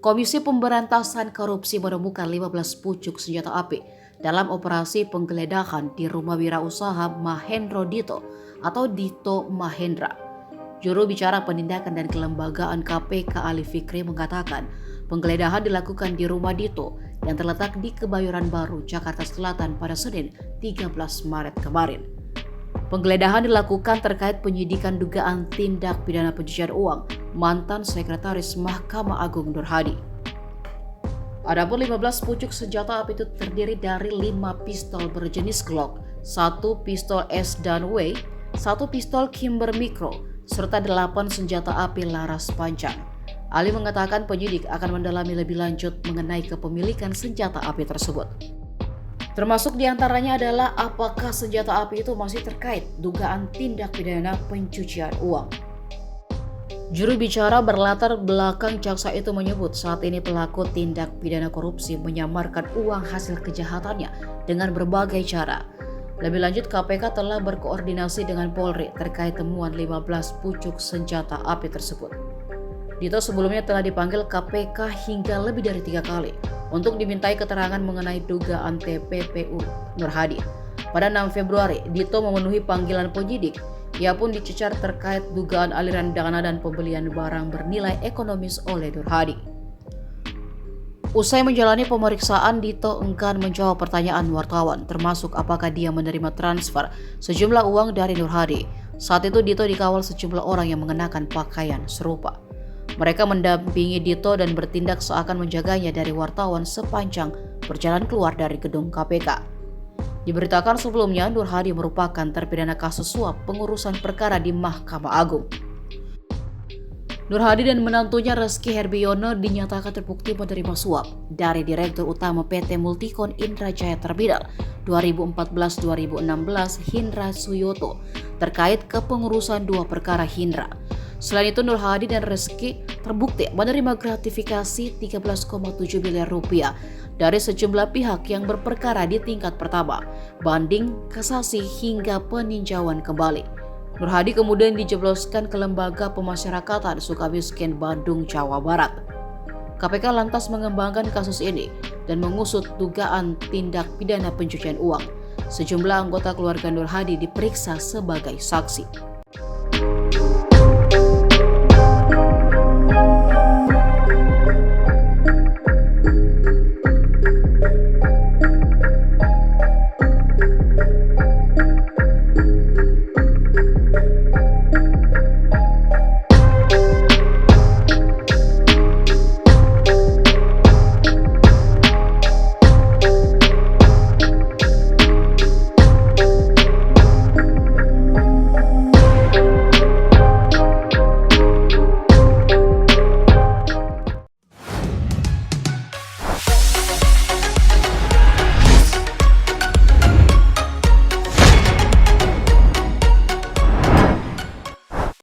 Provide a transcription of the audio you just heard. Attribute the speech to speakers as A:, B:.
A: Komisi Pemberantasan Korupsi menemukan 15 pucuk senjata api dalam operasi penggeledahan di rumah wirausaha Mahendro Dito atau Dito Mahendra. Juru bicara penindakan dan kelembagaan KPK Ali Fikri mengatakan penggeledahan dilakukan di rumah Dito yang terletak di Kebayoran Baru, Jakarta Selatan pada Senin 13 Maret kemarin. Penggeledahan dilakukan terkait penyidikan dugaan tindak pidana pencucian uang mantan Sekretaris Mahkamah Agung Nur Hadi. Adapun 15 pucuk senjata api itu terdiri dari 5 pistol berjenis Glock, 1 pistol S dan W, 1 pistol Kimber Micro, serta 8 senjata api laras panjang. Ali mengatakan penyidik akan mendalami lebih lanjut mengenai kepemilikan senjata api tersebut. Termasuk diantaranya adalah apakah senjata api itu masih terkait dugaan tindak pidana pencucian uang. Juru bicara berlatar belakang jaksa itu menyebut saat ini pelaku tindak pidana korupsi menyamarkan uang hasil kejahatannya dengan berbagai cara. Lebih lanjut, KPK telah berkoordinasi dengan Polri terkait temuan 15 pucuk senjata api tersebut. Dito sebelumnya telah dipanggil KPK hingga lebih dari 3 kali untuk dimintai keterangan mengenai dugaan TPPU Nur Hadi. Pada 6 Februari, Dito memenuhi panggilan penyidik. Ia pun dicecar terkait dugaan aliran dana dan pembelian barang bernilai ekonomis oleh Nur Hadi. Usai menjalani pemeriksaan, Dito enggan menjawab pertanyaan wartawan, termasuk apakah dia menerima transfer sejumlah uang dari Nur Hadi. Saat itu Dito dikawal sejumlah orang yang mengenakan pakaian serupa. Mereka mendampingi Dito dan bertindak seakan menjaganya dari wartawan sepanjang perjalanan keluar dari gedung KPK. Diberitakan sebelumnya, Nur Hadi merupakan terpidana kasus suap pengurusan perkara di Mahkamah Agung. Nur Hadi dan menantunya Reski Herbiono dinyatakan terbukti menerima suap dari Direktur Utama PT Multikon Indra Jaya Terminal 2014-2016 Hindra Suyoto terkait kepengurusan 2 perkara Hindra. Selain itu, Nur Hadi dan Reski terbukti menerima gratifikasi 13,7 miliar rupiah dari sejumlah pihak yang berperkara di tingkat pertama, banding, kasasi, hingga peninjauan kembali. Nur Hadi kemudian dijebloskan ke Lembaga Pemasyarakatan Sukamiskin, Bandung, Jawa Barat. KPK lantas mengembangkan kasus ini dan mengusut dugaan tindak pidana pencucian uang. Sejumlah anggota keluarga Nur Hadi diperiksa sebagai saksi.